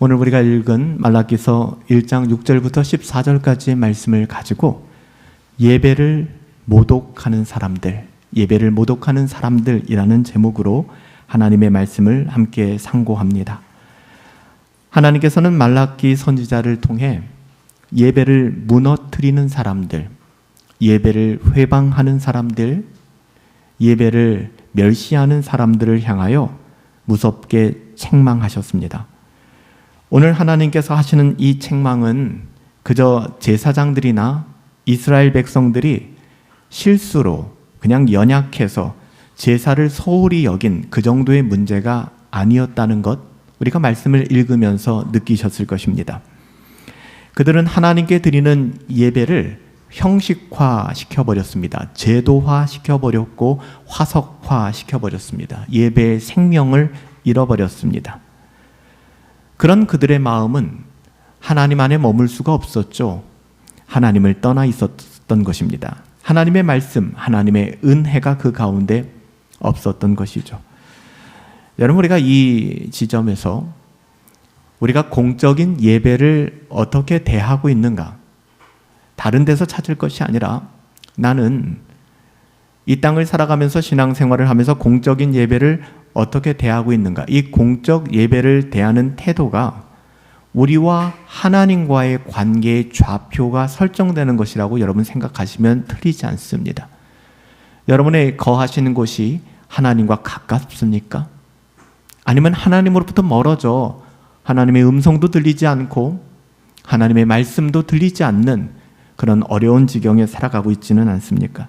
오늘 우리가 읽은 말라기서 1장 6절부터 14절까지의 말씀을 가지고 예배를 모독하는 사람들, 예배를 모독하는 사람들이라는 제목으로 하나님의 말씀을 함께 상고합니다. 하나님께서는 말라기 선지자를 통해 예배를 무너뜨리는 사람들, 예배를 회방하는 사람들, 예배를 멸시하는 사람들을 향하여 무섭게 책망하셨습니다. 오늘 하나님께서 하시는 이 책망은 그저 제사장들이나 이스라엘 백성들이 실수로 그냥 연약해서 제사를 소홀히 여긴 그 정도의 문제가 아니었다는 것, 우리가 말씀을 읽으면서 느끼셨을 것입니다. 그들은 하나님께 드리는 예배를 형식화 시켜버렸습니다. 제도화 시켜버렸고 화석화 시켜버렸습니다. 예배의 생명을 잃어버렸습니다. 그런 그들의 마음은 하나님 안에 머물 수가 없었죠. 하나님을 떠나 있었던 것입니다. 하나님의 말씀, 하나님의 은혜가 그 가운데 없었던 것이죠. 여러분, 우리가 이 지점에서 우리가 공적인 예배를 어떻게 대하고 있는가, 다른 데서 찾을 것이 아니라 나는 이 땅을 살아가면서 신앙생활을 하면서 공적인 예배를 어떻게 대하고 있는가, 이 공적 예배를 대하는 태도가 우리와 하나님과의 관계의 좌표가 설정되는 것이라고 여러분 생각하시면 틀리지 않습니다. 여러분의 거하시는 곳이 하나님과 가깝습니까? 아니면 하나님으로부터 멀어져 하나님의 음성도 들리지 않고 하나님의 말씀도 들리지 않는 그런 어려운 지경에 살아가고 있지는 않습니까?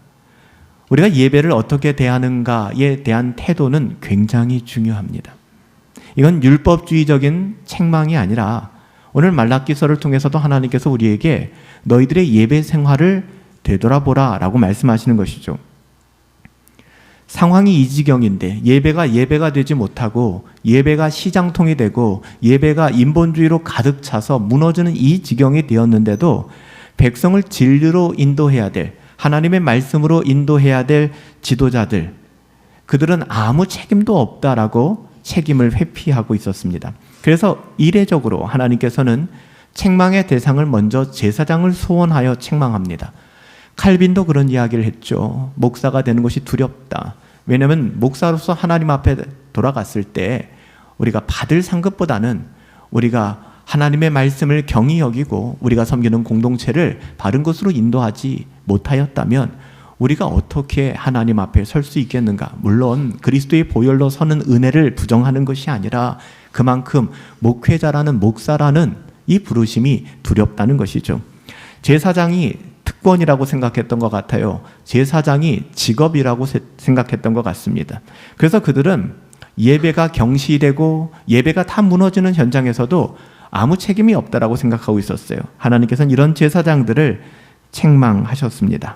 우리가 예배를 어떻게 대하는가에 대한 태도는 굉장히 중요합니다. 이건 율법주의적인 책망이 아니라 오늘 말라기서를 통해서도 하나님께서 우리에게 너희들의 예배 생활을 되돌아보라 라고 말씀하시는 것이죠. 상황이 이 지경인데 예배가 되지 못하고 예배가 시장통이 되고 예배가 인본주의로 가득 차서 무너지는 이 지경이 되었는데도 백성을 진리로 인도해야 될, 하나님의 말씀으로 인도해야 될 지도자들, 그들은 아무 책임도 없다라고 책임을 회피하고 있었습니다. 그래서 이례적으로 하나님께서는 책망의 대상을 먼저 제사장을 소원하여 책망합니다. 칼빈도 그런 이야기를 했죠. 목사가 되는 것이 두렵다. 왜냐하면 목사로서 하나님 앞에 돌아갔을 때 우리가 받을 상급보다는 우리가 하나님의 말씀을 경히 여기고 우리가 섬기는 공동체를 바른 곳으로 인도하지 못하였다면 우리가 어떻게 하나님 앞에 설 수 있겠는가? 물론 그리스도의 보혈로 서는 은혜를 부정하는 것이 아니라 그만큼 목회자라는, 목사라는 이 부르심이 두렵다는 것이죠. 제사장이 특권이라고 생각했던 것 같아요. 제사장이 직업이라고 생각했던 것 같습니다. 그래서 그들은 예배가 경시되고 예배가 다 무너지는 현장에서도 아무 책임이 없다라고 생각하고 있었어요. 하나님께서는 이런 제사장들을 책망하셨습니다.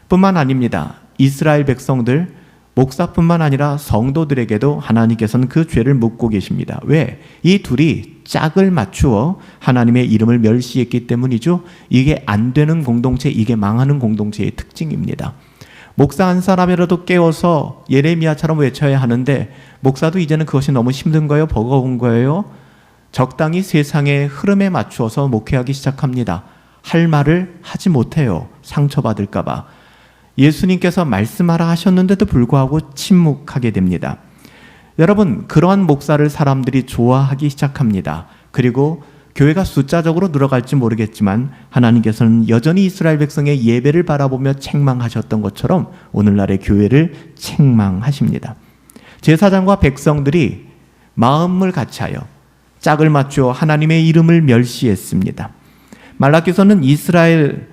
뿐만 아닙니다. 이스라엘 백성들, 목사뿐만 아니라 성도들에게도 하나님께서는 그 죄를 묻고 계십니다. 왜? 이 둘이 짝을 맞추어 하나님의 이름을 멸시했기 때문이죠. 이게 안 되는 공동체, 이게 망하는 공동체의 특징입니다. 목사 한 사람이라도 깨워서 예레미야처럼 외쳐야 하는데 목사도 이제는 그것이 너무 힘든 거예요? 버거운 거예요? 적당히 세상의 흐름에 맞추어서 목회하기 시작합니다. 할 말을 하지 못해요. 상처받을까 봐. 예수님께서 말씀하라 하셨는데도 불구하고 침묵하게 됩니다. 여러분, 그러한 목사를 사람들이 좋아하기 시작합니다. 그리고 교회가 숫자적으로 늘어갈지 모르겠지만 하나님께서는 여전히 이스라엘 백성의 예배를 바라보며 책망하셨던 것처럼 오늘날의 교회를 책망하십니다. 제사장과 백성들이 마음을 같이하여 짝을 맞추어 하나님의 이름을 멸시했습니다. 말라기서는 이스라엘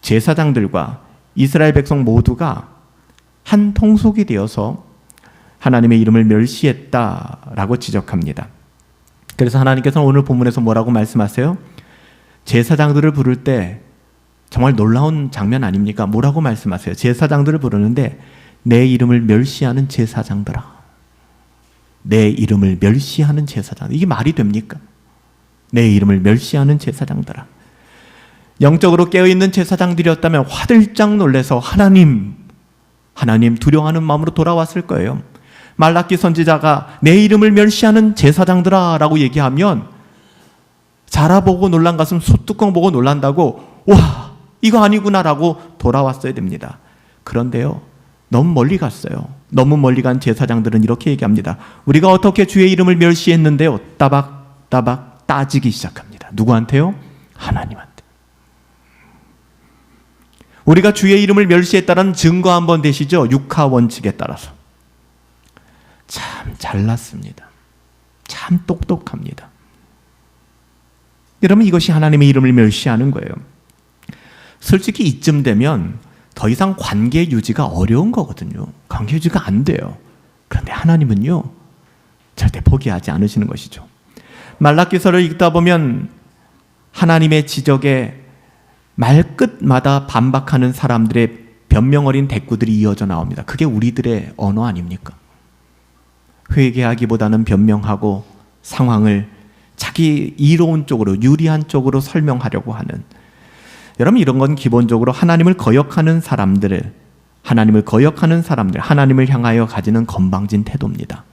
제사장들과 이스라엘 백성 모두가 한 통속이 되어서 하나님의 이름을 멸시했다라고 지적합니다. 그래서 하나님께서는 오늘 본문에서 뭐라고 말씀하세요? 제사장들을 부를 때 정말 놀라운 장면 아닙니까? 뭐라고 말씀하세요? 제사장들을 부르는데 내 이름을 멸시하는 제사장들아. 내 이름을 멸시하는 제사장. 이게 말이 됩니까? 내 이름을 멸시하는 제사장들아. 영적으로 깨어있는 제사장들이었다면 화들짝 놀라서 하나님 두려워하는 마음으로 돌아왔을 거예요. 말라기 선지자가 내 이름을 멸시하는 제사장들아 라고 얘기하면 자라보고 놀란 가슴 소뚜껑 보고 놀란다고 와 이거 아니구나라고 돌아왔어야 됩니다. 그런데요 너무 멀리 갔어요. 너무 멀리 간 제사장들은 이렇게 얘기합니다. 우리가 어떻게 주의 이름을 멸시했는데요. 따박따박 따지기 시작합니다. 누구한테요? 하나님한테. 우리가 주의 이름을 멸시했다는 증거 한번 되시죠? 육하 원칙에 따라서. 참 잘났습니다. 참 똑똑합니다. 여러분 이것이 하나님의 이름을 멸시하는 거예요. 솔직히 이쯤 되면 더 이상 관계 유지가 어려운 거거든요. 관계 유지가 안 돼요. 그런데 하나님은요 절대 포기하지 않으시는 것이죠. 말라기서를 읽다 보면 하나님의 지적에 말끝마다 반박하는 사람들의 변명 어린 대꾸들이 이어져 나옵니다. 그게 우리들의 언어 아닙니까? 회개하기보다는 변명하고 상황을 자기 이로운 쪽으로 유리한 쪽으로 설명하려고 하는, 여러분 이런 건 기본적으로 하나님을 거역하는 사람들, 하나님을 향하여 가지는 건방진 태도입니다.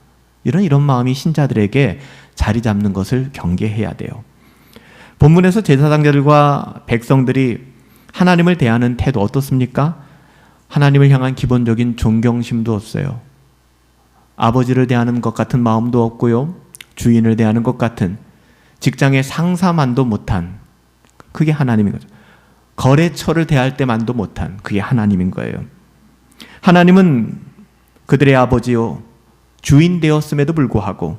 이런 마음이 신자들에게 자리 잡는 것을 경계해야 돼요. 본문에서 제사장들과 백성들이 하나님을 대하는 태도 어떻습니까? 하나님을 향한 기본적인 존경심도 없어요. 아버지를 대하는 것 같은 마음도 없고요. 주인을 대하는 것 같은, 직장의 상사만도 못한, 그게 하나님인 거죠. 거래처를 대할 때만도 못한, 그게 하나님인 거예요. 하나님은 그들의 아버지요 주인 되었음에도 불구하고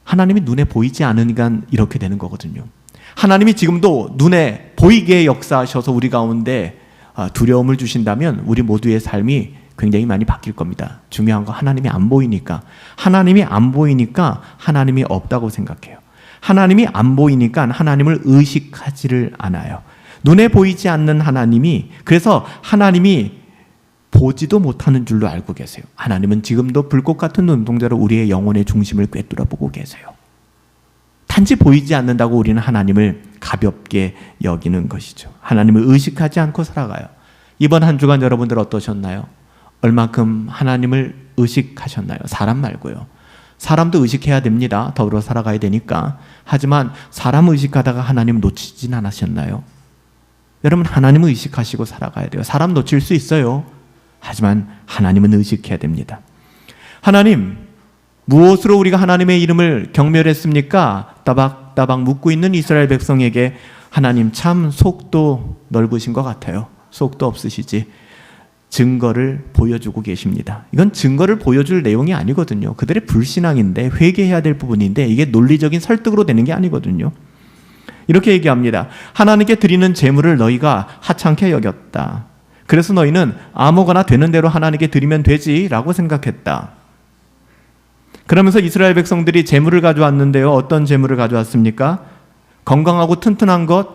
하나님이 눈에 보이지 않으니까 이렇게 되는 거거든요. 하나님이 지금도 눈에 보이게 역사하셔서 우리 가운데 두려움을 주신다면 우리 모두의 삶이 굉장히 많이 바뀔 겁니다. 중요한 건 하나님이 안 보이니까 하나님이 없다고 생각해요. 하나님이 안 보이니까 하나님을 의식하지를 않아요. 눈에 보이지 않는 하나님이, 그래서 하나님이 보지도 못하는 줄로 알고 계세요. 하나님은 지금도 불꽃 같은 눈동자로 우리의 영혼의 중심을 꿰뚫어 보고 계세요. 단지 보이지 않는다고 우리는 하나님을 가볍게 여기는 것이죠. 하나님을 의식하지 않고 살아가요. 이번 한 주간 여러분들 어떠셨나요? 얼마큼 하나님을 의식하셨나요? 사람 말고요. 사람도 의식해야 됩니다. 더불어 살아가야 되니까. 하지만 사람 의식하다가 하나님 놓치진 않으셨나요? 여러분 하나님을 의식하시고 살아가야 돼요. 사람 놓칠 수 있어요. 하지만 하나님은 의식해야 됩니다. 하나님, 무엇으로 우리가 하나님의 이름을 경멸했습니까? 따박따박 묻고 있는 이스라엘 백성에게 하나님 참 속도 넓으신 것 같아요. 속도 없으시지. 증거를 보여주고 계십니다. 이건 증거를 보여줄 내용이 아니거든요. 그들의 불신앙인데, 회개해야 될 부분인데 이게 논리적인 설득으로 되는 게 아니거든요. 이렇게 얘기합니다. 하나님께 드리는 제물을 너희가 하찮게 여겼다. 그래서 너희는 아무거나 되는 대로 하나님께 드리면 되지라고 생각했다. 그러면서 이스라엘 백성들이 제물을 가져왔는데요. 어떤 제물을 가져왔습니까? 건강하고 튼튼한 것,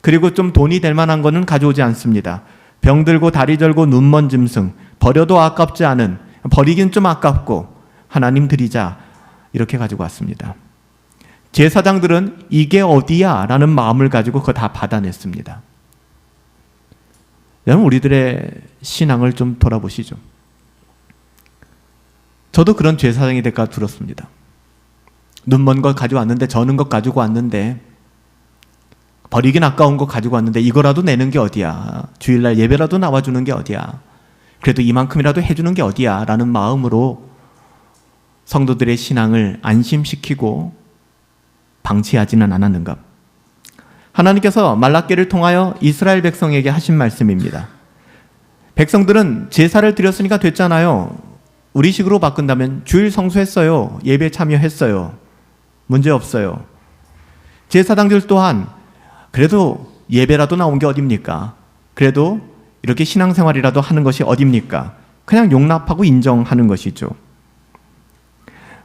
그리고 좀 돈이 될 만한 거는 가져오지 않습니다. 병들고 다리 절고 눈먼 짐승, 버려도 아깝지 않은, 버리긴 좀 아깝고 하나님 드리자, 이렇게 가지고 왔습니다. 제사장들은 이게 어디야? 라는 마음을 가지고 그거 다 받아냈습니다. 여러분 우리들의 신앙을 좀 돌아보시죠. 저도 그런 제사장이 될까 들었습니다. 눈먼 것 가져왔는데, 저는 것 가지고 왔는데, 버리긴 아까운 거 가지고 왔는데 이거라도 내는 게 어디야? 주일날 예배라도 나와주는 게 어디야? 그래도 이만큼이라도 해주는 게 어디야? 라는 마음으로 성도들의 신앙을 안심시키고 방치하지는 않았는가? 하나님께서 말라기를 통하여 이스라엘 백성에게 하신 말씀입니다. 백성들은 제사를 드렸으니까 됐잖아요. 우리식으로 바꾼다면 주일 성수했어요. 예배 참여했어요. 문제 없어요. 제사장들 또한 그래도 예배라도 나온 게 어딥니까? 그래도 이렇게 신앙생활이라도 하는 것이 어딥니까? 그냥 용납하고 인정하는 것이죠.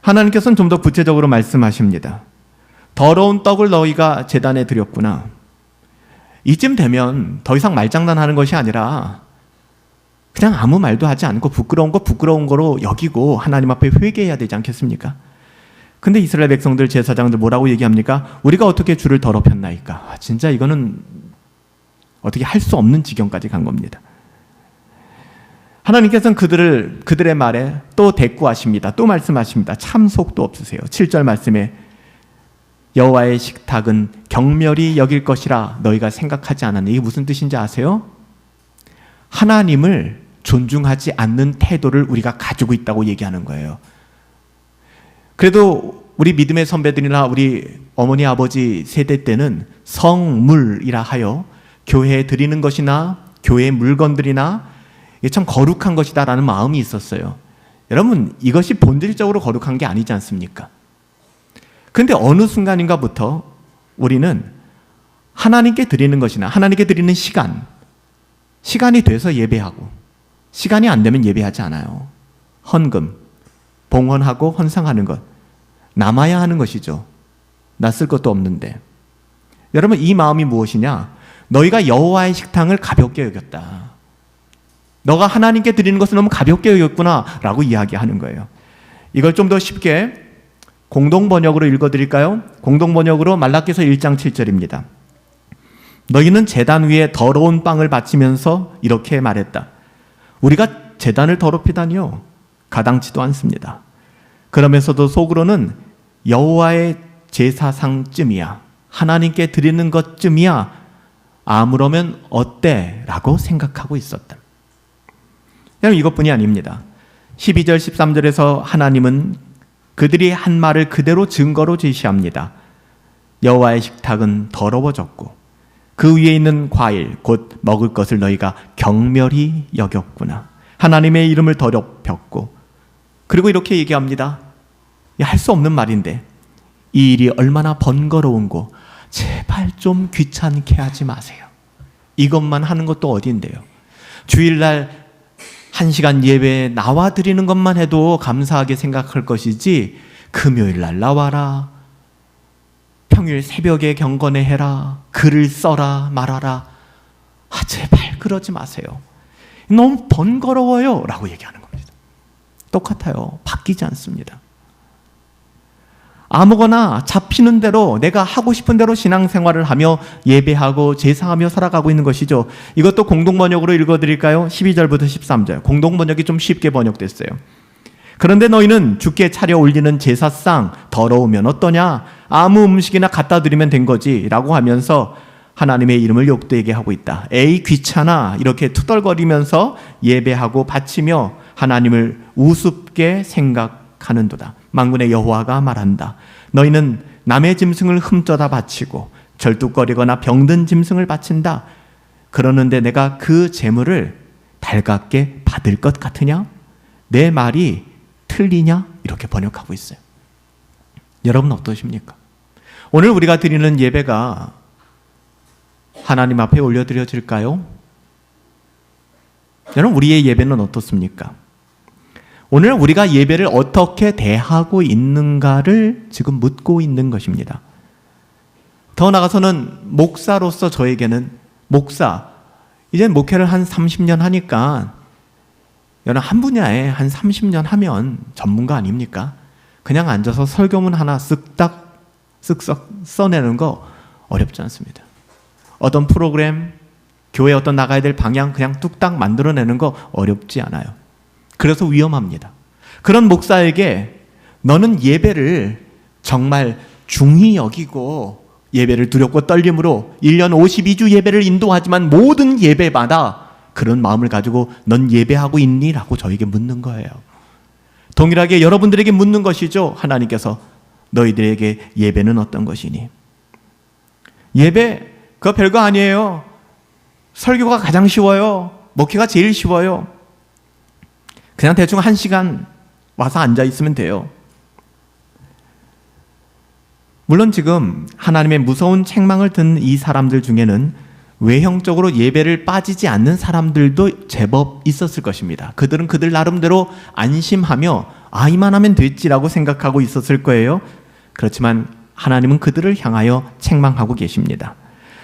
하나님께서는 좀 더 구체적으로 말씀하십니다. 더러운 떡을 너희가 제단에 드렸구나. 이쯤 되면 더 이상 말장난하는 것이 아니라 그냥 아무 말도 하지 않고 부끄러운 거 부끄러운 거로 여기고 하나님 앞에 회개해야 되지 않겠습니까? 근데 이스라엘 백성들, 제사장들 뭐라고 얘기합니까? 우리가 어떻게 주를 더럽혔나이까? 진짜 이거는 어떻게 할 수 없는 지경까지 간 겁니다. 하나님께서는 그들의 말에 또 대꾸하십니다. 또 말씀하십니다. 참 속도 없으세요. 7절 말씀에 여호와의 식탁은 경멸히 여길 것이라 너희가 생각하지 않았느냐. 이게 무슨 뜻인지 아세요? 하나님을 존중하지 않는 태도를 우리가 가지고 있다고 얘기하는 거예요. 그래도 우리 믿음의 선배들이나 우리 어머니 아버지 세대 때는 성물이라 하여 교회에 드리는 것이나 교회의 물건들이나 이게 참 거룩한 것이다 라는 마음이 있었어요. 여러분, 이것이 본질적으로 거룩한 게 아니지 않습니까? 그런데 어느 순간인가부터 우리는 하나님께 드리는 것이나 하나님께 드리는 시간이 돼서 예배하고 시간이 안 되면 예배하지 않아요. 헌금, 봉헌하고 헌상하는 것, 남아야 하는 것이죠. 나 쓸 것도 없는데. 여러분, 이 마음이 무엇이냐? 너희가 여호와의 식탁을 가볍게 여겼다. 너가 하나님께 드리는 것을 너무 가볍게 여겼구나 라고 이야기하는 거예요. 이걸 좀 더 쉽게 공동번역으로 읽어드릴까요? 공동번역으로 말라기서 1장 7절입니다. 너희는 제단 위에 더러운 빵을 바치면서 이렇게 말했다. 우리가 제단을 더럽히다니요. 가당치도 않습니다. 그러면서도 속으로는 여호와의 제사상쯤이야. 하나님께 드리는 것쯤이야. 아무러면 어때? 라고 생각하고 있었다. 여러분, 이것뿐이 아닙니다. 12절 13절에서 하나님은 그들이 한 말을 그대로 증거로 제시합니다. 여호와의 식탁은 더러워졌고 그 위에 있는 과일 곧 먹을 것을 너희가 경멸히 여겼구나. 하나님의 이름을 더럽혔고, 그리고 이렇게 얘기합니다. 할 수 없는 말인데 이 일이 얼마나 번거로운고 제발 좀 귀찮게 하지 마세요. 이것만 하는 것도 어딘데요. 주일날 1시간 예배에 나와 드리는 것만 해도 감사하게 생각할 것이지 금요일날 나와라, 평일 새벽에 경건회 해라, 글을 써라 말아라. 제발 그러지 마세요. 너무 번거로워요 라고 얘기하는 겁니다. 똑같아요. 바뀌지 않습니다. 아무거나 잡히는 대로 내가 하고 싶은 대로 신앙생활을 하며 예배하고 제사하며 살아가고 있는 것이죠. 이것도 공동번역으로 읽어드릴까요? 12절부터 13절. 공동번역이 좀 쉽게 번역됐어요. 그런데 너희는 주께 차려 올리는 제사상 더러우면 어떠냐? 아무 음식이나 갖다 드리면 된 거지 라고 하면서 하나님의 이름을 욕되게 하고 있다. 에이 귀찮아 이렇게 투덜거리면서 예배하고 바치며 하나님을 우습게 생각하는도다. 만군의 여호와가 말한다. 너희는 남의 짐승을 흠쪄다 바치고 절뚝거리거나 병든 짐승을 바친다. 그러는데 내가 그 제물을 달갑게 받을 것 같으냐? 내 말이 틀리냐? 이렇게 번역하고 있어요. 여러분 어떠십니까? 오늘 우리가 드리는 예배가 하나님 앞에 올려드려질까요? 여러분, 우리의 예배는 어떻습니까? 오늘 우리가 예배를 어떻게 대하고 있는가를 지금 묻고 있는 것입니다. 더 나아가서는 목사로서 저에게는 이제 목회를 한 30년 하니까 여러분 한 분야에 한 30년 하면 전문가 아닙니까? 그냥 앉아서 설교문 하나 쓱싹 써내는 거 어렵지 않습니다. 어떤 프로그램, 교회 어떤 나가야 될 방향 그냥 뚝딱 만들어내는 거 어렵지 않아요. 그래서 위험합니다. 그런 목사에게 너는 예배를 정말 중히 여기고 예배를 두렵고 떨림으로 1년 52주 예배를 인도하지만 모든 예배마다 그런 마음을 가지고 넌 예배하고 있니? 라고 저에게 묻는 거예요. 동일하게 여러분들에게 묻는 것이죠. 하나님께서 너희들에게 예배는 어떤 것이니? 예배 그거 별거 아니에요. 설교가 가장 쉬워요. 목회가 제일 쉬워요. 그냥 대충 1시간 와서 앉아 있으면 돼요. 물론 지금 하나님의 무서운 책망을 듣는 이 사람들 중에는 외형적으로 예배를 빠지지 않는 사람들도 제법 있었을 것입니다. 그들은 그들 나름대로 안심하며 이만하면 됐지라고 생각하고 있었을 거예요. 그렇지만 하나님은 그들을 향하여 책망하고 계십니다.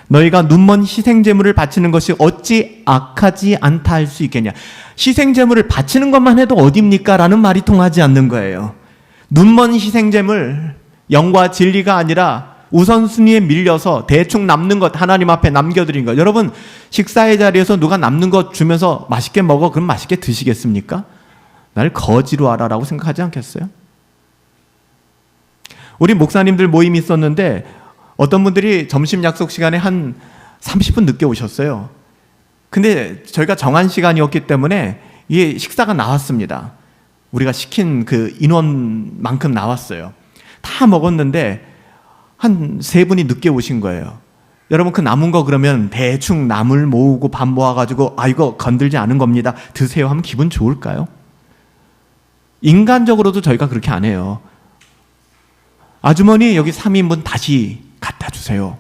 너희가 눈먼 희생제물을 바치는 것이 어찌 악하지 않다 할 수 있겠냐. 희생제물을 바치는 것만 해도 어딥니까? 라는 말이 통하지 않는 거예요. 눈먼 희생제물, 영과 진리가 아니라 우선순위에 밀려서 대충 남는 것 하나님 앞에 남겨드린 것. 여러분 식사의 자리에서 누가 남는 것 주면서 맛있게 먹어 그럼 맛있게 드시겠습니까? 날 거지로 알아라고 생각하지 않겠어요? 우리 목사님들 모임이 있었는데 어떤 분들이 점심 약속 시간에 한 30분 늦게 오셨어요. 근데 저희가 정한 시간이었기 때문에 이게 식사가 나왔습니다. 우리가 시킨 그 인원만큼 나왔어요. 다 먹었는데 한 3분이 늦게 오신 거예요. 여러분, 그 남은 거 그러면 대충 나물 모으고 밥 모아가지고 이거 건들지 않은 겁니다, 드세요 하면 기분 좋을까요? 인간적으로도 저희가 그렇게 안 해요. 아주머니 여기 3인분 다시 갖다 주세요.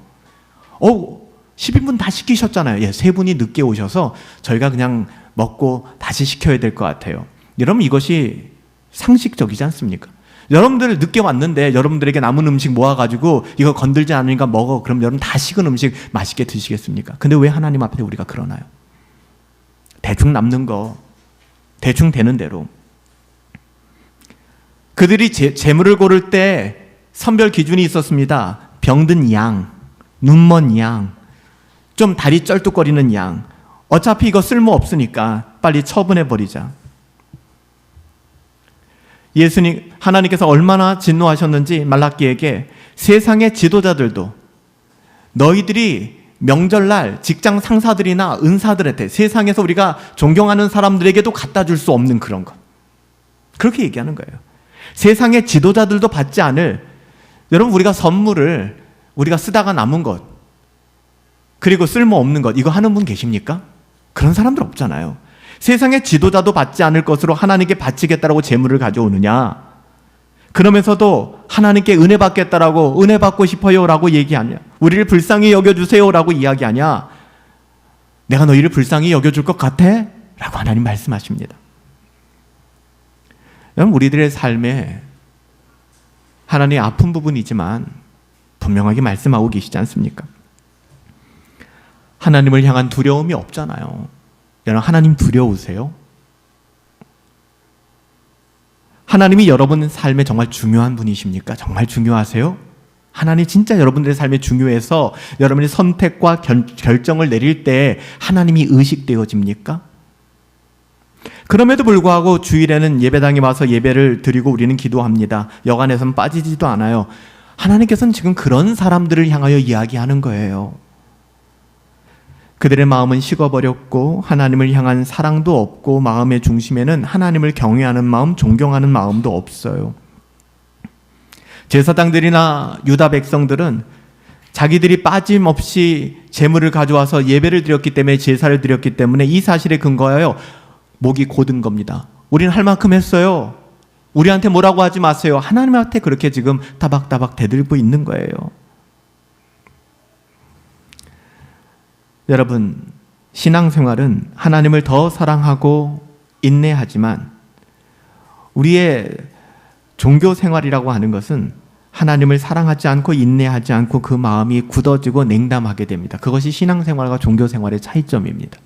10인분 다 시키셨잖아요. 예, 3분이 늦게 오셔서 저희가 그냥 먹고 다시 시켜야 될 것 같아요. 여러분, 이것이 상식적이지 않습니까? 여러분들 늦게 왔는데 여러분들에게 남은 음식 모아가지고 이거 건들지 않으니까 먹어. 그럼 여러분 다 식은 음식 맛있게 드시겠습니까? 근데 왜 하나님 앞에 우리가 그러나요? 대충 남는 거, 대충 되는 대로. 그들이 재물을 고를 때 선별 기준이 있었습니다. 병든 양, 눈먼 양, 좀 다리 쩔뚝거리는 양. 어차피 이거 쓸모 없으니까 빨리 처분해버리자. 하나님께서 얼마나 진노하셨는지 말라기에게 세상의 지도자들도 너희들이 명절날 직장 상사들이나 은사들한테, 세상에서 우리가 존경하는 사람들에게도 갖다 줄 수 없는 그런 것, 그렇게 얘기하는 거예요. 세상의 지도자들도 받지 않을, 여러분, 우리가 선물을 우리가 쓰다가 남은 것, 그리고 쓸모없는 것, 이거 하는 분 계십니까? 그런 사람들 없잖아요. 세상의 지도자도 받지 않을 것으로 하나님께 바치겠다라고 재물을 가져오느냐? 그러면서도 하나님께 은혜 받겠다라고, 은혜 받고 싶어요라고 얘기하냐? 우리를 불쌍히 여겨주세요라고 이야기하냐? 내가 너희를 불쌍히 여겨줄 것 같아? 라고 하나님 말씀하십니다. 여러분, 우리들의 삶에 하나님의 아픈 부분이지만 분명하게 말씀하고 계시지 않습니까? 하나님을 향한 두려움이 없잖아요. 여러분, 하나님 두려우세요? 하나님이 여러분 삶에 정말 중요한 분이십니까? 정말 중요하세요? 하나님 진짜 여러분들의 삶에 중요해서 여러분이 선택과 결정을 내릴 때 하나님이 의식되어집니까? 그럼에도 불구하고 주일에는 예배당에 와서 예배를 드리고 우리는 기도합니다. 여간에서는 빠지지도 않아요. 하나님께서는 지금 그런 사람들을 향하여 이야기하는 거예요. 그들의 마음은 식어버렸고 하나님을 향한 사랑도 없고 마음의 중심에는 하나님을 경외하는 마음, 존경하는 마음도 없어요. 제사장들이나 유다 백성들은 자기들이 빠짐없이 제물을 가져와서 예배를 드렸기 때문에, 제사를 드렸기 때문에 이 사실에 근거하여 목이 곧은 겁니다. 우리는 할 만큼 했어요. 우리한테 뭐라고 하지 마세요. 하나님한테 그렇게 지금 따박따박 대들고 있는 거예요. 여러분, 신앙생활은 하나님을 더 사랑하고 인내하지만 우리의 종교생활이라고 하는 것은 하나님을 사랑하지 않고 인내하지 않고 그 마음이 굳어지고 냉담하게 됩니다. 그것이 신앙생활과 종교생활의 차이점입니다.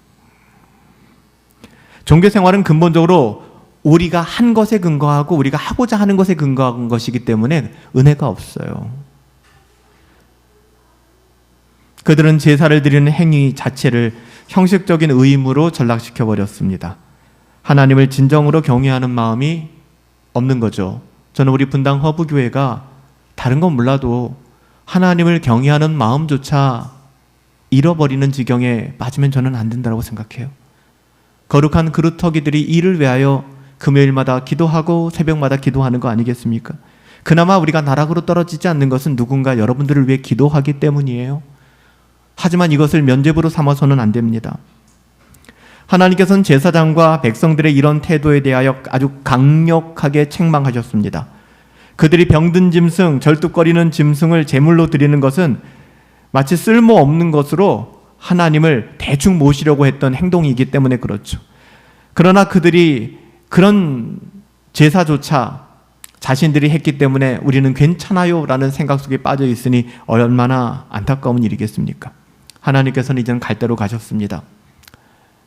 종교생활은 근본적으로 우리가 한 것에 근거하고 우리가 하고자 하는 것에 근거한 것이기 때문에 은혜가 없어요. 그들은 제사를 드리는 행위 자체를 형식적인 의무로 전락시켜 버렸습니다. 하나님을 진정으로 경외하는 마음이 없는 거죠. 저는 우리 분당 허브교회가 다른 건 몰라도 하나님을 경외하는 마음조차 잃어버리는 지경에 빠지면 저는 안 된다고 생각해요. 거룩한 그루터기들이 이를 위하여 금요일마다 기도하고 새벽마다 기도하는 거 아니겠습니까? 그나마 우리가 나락으로 떨어지지 않는 것은 누군가 여러분들을 위해 기도하기 때문이에요. 하지만 이것을 면죄부로 삼아서는 안 됩니다. 하나님께서는 제사장과 백성들의 이런 태도에 대하여 아주 강력하게 책망하셨습니다. 그들이 병든 짐승, 절뚝거리는 짐승을 제물로 드리는 것은 마치 쓸모없는 것으로 하나님을 대충 모시려고 했던 행동이기 때문에 그렇죠. 그러나 그들이 그런 제사조차 자신들이 했기 때문에 우리는 괜찮아요 라는 생각 속에 빠져 있으니 얼마나 안타까운 일이겠습니까? 하나님께서는 이제는 갈대로 가셨습니다.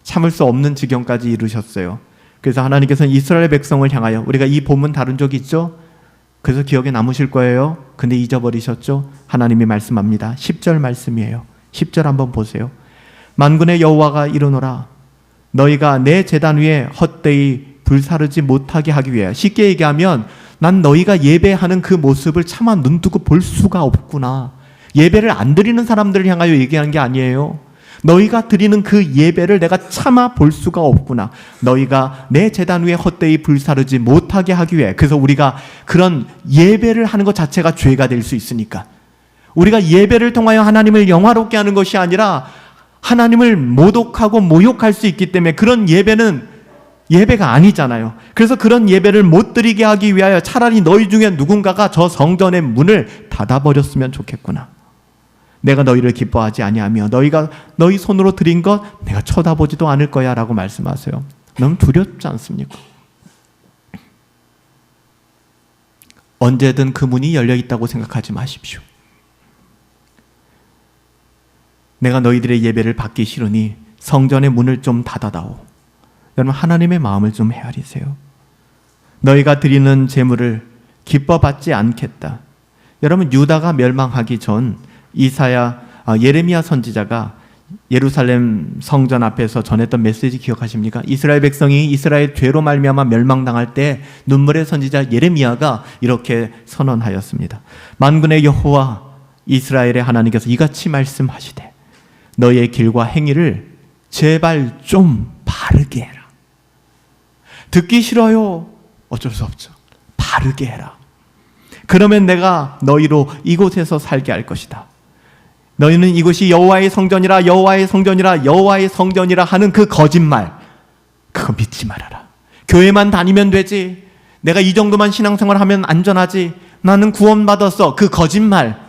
참을 수 없는 지경까지 이르셨어요. 그래서 하나님께서는 이스라엘 백성을 향하여, 우리가 이 본문 다룬 적 있죠? 그래서 기억에 남으실 거예요. 근데 잊어버리셨죠? 하나님이 말씀합니다. 10절 말씀이에요. 10절 한번 보세요. 만군의 여호와가 이르노라, 너희가 내 제단 위에 헛되이 불사르지 못하게 하기 위해, 쉽게 얘기하면 난 너희가 예배하는 그 모습을 차마 눈뜨고 볼 수가 없구나. 예배를 안 드리는 사람들을 향하여 얘기하는 게 아니에요. 너희가 드리는 그 예배를 내가 차마 볼 수가 없구나. 너희가 내 제단 위에 헛되이 불사르지 못하게 하기 위해. 그래서 우리가 그런 예배를 하는 것 자체가 죄가 될 수 있으니까 우리가 예배를 통하여 하나님을 영화롭게 하는 것이 아니라 하나님을 모독하고 모욕할 수 있기 때문에 그런 예배는 예배가 아니잖아요. 그래서 그런 예배를 못 드리게 하기 위하여 차라리 너희 중에 누군가가 저 성전의 문을 닫아버렸으면 좋겠구나. 내가 너희를 기뻐하지 아니하며 너희가 너희 손으로 드린 것 내가 쳐다보지도 않을 거야 라고 말씀하세요. 너무 두렵지 않습니까? 언제든 그 문이 열려 있다고 생각하지 마십시오. 내가 너희들의 예배를 받기 싫으니 성전의 문을 좀 닫아다오. 여러분, 하나님의 마음을 좀 헤아리세요. 너희가 드리는 제물을 기뻐받지 않겠다. 여러분, 유다가 멸망하기 전 예레미야 선지자가 예루살렘 성전 앞에서 전했던 메시지 기억하십니까? 이스라엘 백성이 이스라엘 죄로 말미암아 멸망당할 때 눈물의 선지자 예레미야가 이렇게 선언하였습니다. 만군의 여호와 이스라엘의 하나님께서 이같이 말씀하시되 너희의 길과 행위를 제발 좀 바르게 해라. 듣기 싫어요. 어쩔 수 없죠. 바르게 해라. 그러면 내가 너희로 이곳에서 살게 할 것이다. 너희는 이곳이 여호와의 성전이라 여호와의 성전이라 여호와의 성전이라 하는 그 거짓말, 그거 믿지 말아라. 교회만 다니면 되지. 내가 이 정도만 신앙생활하면 안전하지. 나는 구원받았어. 그 거짓말,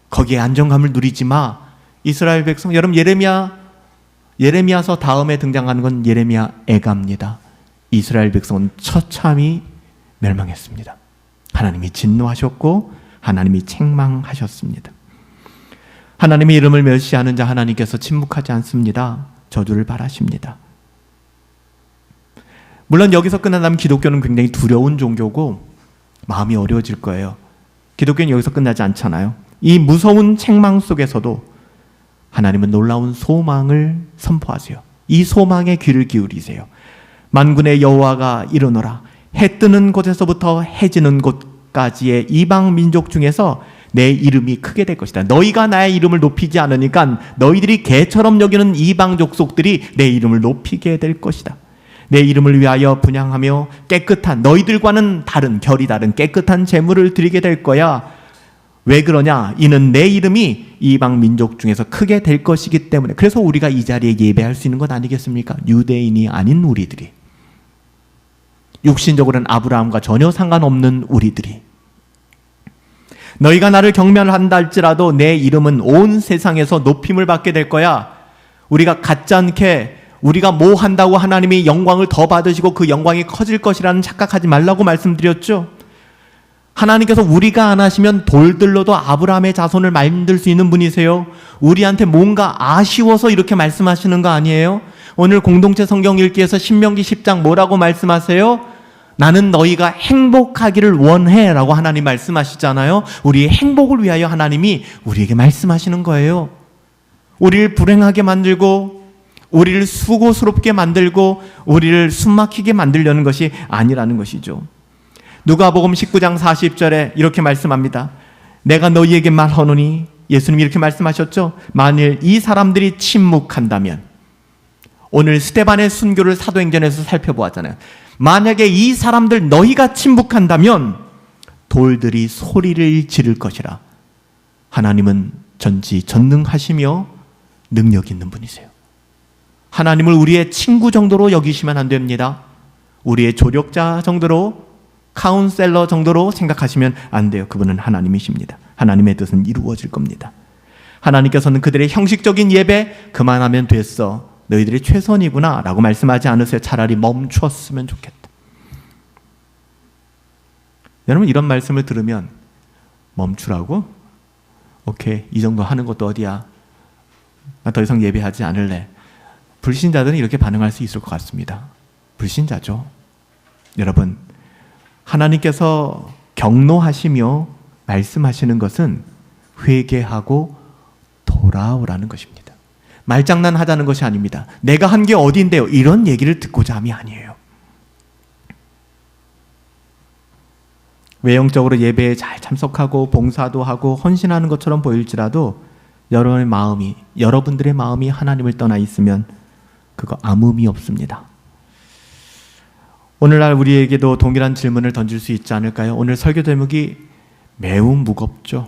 거기에 안정감을 누리지 마. 이스라엘 백성, 여러분, 예레미야서 다음에 등장하는 건 예레미야 애가입니다. 이스라엘 백성은 처참히 멸망했습니다. 하나님이 진노하셨고 하나님이 책망하셨습니다. 하나님의 이름을 멸시하는 자 하나님께서 침묵하지 않습니다. 저주를 바라십니다. 물론 여기서 끝난다면 기독교는 굉장히 두려운 종교고 마음이 어려워질 거예요. 기독교는 여기서 끝나지 않잖아요. 이 무서운 책망 속에서도 하나님은 놀라운 소망을 선포하세요. 이 소망에 귀를 기울이세요. 만군의 여호와가 이르노라. 해 뜨는 곳에서부터 해 지는 곳까지의 이방 민족 중에서 내 이름이 크게 될 것이다. 너희가 나의 이름을 높이지 않으니까 너희들이 개처럼 여기는 이방 족속들이 내 이름을 높이게 될 것이다. 내 이름을 위하여 분향하며 깨끗한, 너희들과는 다른, 결이 다른 깨끗한 제물을 드리게 될 거야. 왜 그러냐? 이는 내 이름이 이방 민족 중에서 크게 될 것이기 때문에. 그래서 우리가 이 자리에 예배할 수 있는 것 아니겠습니까? 유대인이 아닌 우리들이, 육신적으로는 아브라함과 전혀 상관없는 우리들이, 너희가 나를 경멸한다 할지라도 내 이름은 온 세상에서 높임을 받게 될 거야. 우리가 갖지 않게 우리가 뭐 한다고 하나님이 영광을 더 받으시고 그 영광이 커질 것이라는 착각하지 말라고 말씀드렸죠. 하나님께서 우리가 안 하시면 돌들로도 아브라함의 자손을 만들 수 있는 분이세요. 우리한테 뭔가 아쉬워서 이렇게 말씀하시는 거 아니에요? 오늘 공동체 성경 읽기에서 신명기 10장 뭐라고 말씀하세요? 나는 너희가 행복하기를 원해 라고 하나님 말씀하시잖아요. 우리의 행복을 위하여 하나님이 우리에게 말씀하시는 거예요. 우리를 불행하게 만들고 우리를 수고스럽게 만들고 우리를 숨막히게 만들려는 것이 아니라는 것이죠. 누가복음 19장 40절에 이렇게 말씀합니다. 내가 너희에게 말하노니, 예수님이 이렇게 말씀하셨죠. 만일 이 사람들이 침묵한다면, 오늘 스데반의 순교를 사도행전에서 살펴보았잖아요. 만약에 이 사람들 너희가 침묵한다면 돌들이 소리를 지를 것이라. 하나님은 전지전능하시며 능력 있는 분이세요. 하나님을 우리의 친구 정도로 여기시면 안 됩니다. 우리의 조력자 정도로, 카운셀러 정도로 생각하시면 안 돼요. 그분은 하나님이십니다. 하나님의 뜻은 이루어질 겁니다. 하나님께서는 그들의 형식적인 예배 그만하면 됐어, 너희들이 최선이구나 라고 말씀하지 않으세요. 차라리 멈추었으면 좋겠다. 여러분, 이런 말씀을 들으면 멈추라고? 오케이, 이 정도 하는 것도 어디야, 나 더 이상 예배하지 않을래. 불신자들은 이렇게 반응할 수 있을 것 같습니다. 불신자죠. 여러분, 하나님께서 경노하시며 말씀하시는 것은 회개하고 돌아오라는 것입니다. 말장난 하자는 것이 아닙니다. 내가 한 게 어디인데요? 이런 얘기를 듣고자 함이 아니에요. 외형적으로 예배에 잘 참석하고 봉사도 하고 헌신하는 것처럼 보일지라도 여러분들의 마음이 하나님을 떠나 있으면 그거 아무 의미 없습니다. 오늘날 우리에게도 동일한 질문을 던질 수 있지 않을까요? 오늘 설교 제목이 매우 무겁죠.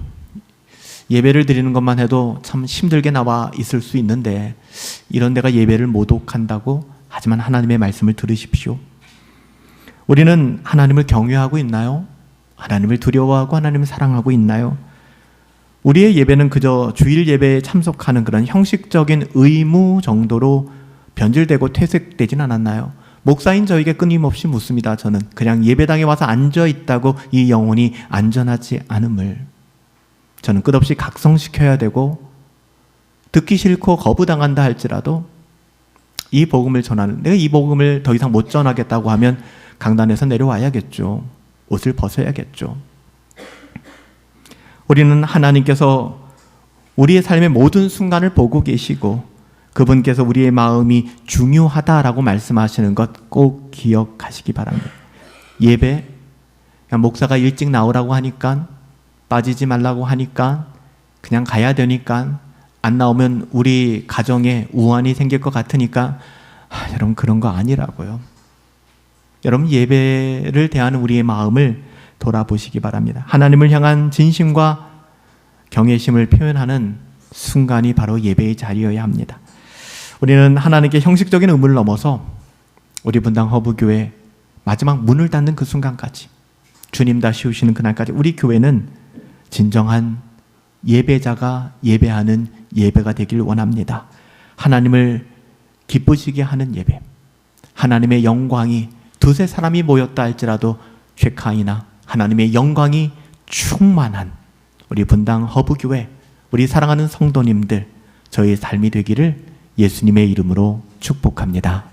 예배를 드리는 것만 해도 참 힘들게 나와 있을 수 있는데 이런 데가 예배를 모독한다고? 하지만 하나님의 말씀을 들으십시오. 우리는 하나님을 경외하고 있나요? 하나님을 두려워하고 하나님을 사랑하고 있나요? 우리의 예배는 그저 주일 예배에 참석하는 그런 형식적인 의무 정도로 변질되고 퇴색되진 않았나요? 목사인 저에게 끊임없이 묻습니다. 저는 그냥 예배당에 와서 앉아있다고 이 영혼이 안전하지 않음을 저는 끝없이 각성시켜야 되고, 듣기 싫고 거부당한다 할지라도 이 복음을 전하는, 내가 이 복음을 더 이상 못 전하겠다고 하면 강단에서 내려와야겠죠. 옷을 벗어야겠죠. 우리는 하나님께서 우리의 삶의 모든 순간을 보고 계시고 그분께서 우리의 마음이 중요하다라고 말씀하시는 것 꼭 기억하시기 바랍니다. 예배, 목사가 일찍 나오라고 하니까, 빠지지 말라고 하니까, 그냥 가야 되니까, 안 나오면 우리 가정에 우환이 생길 것 같으니까, 여러분 그런 거 아니라고요. 여러분 예배를 대하는 우리의 마음을 돌아보시기 바랍니다. 하나님을 향한 진심과 경외심을 표현하는 순간이 바로 예배의 자리여야 합니다. 우리는 하나님께 형식적인 의무를 넘어서 우리 분당 허브교회 마지막 문을 닫는 그 순간까지, 주님 다시 오시는 그날까지 우리 교회는 진정한 예배자가 예배하는 예배가 되길 원합니다. 하나님을 기쁘시게 하는 예배, 하나님의 영광이 두세 사람이 모였다 할지라도 쉐카이나 하나님의 영광이 충만한 우리 분당 허브교회, 우리 사랑하는 성도님들, 저희의 삶이 되기를 예수님의 이름으로 축복합니다.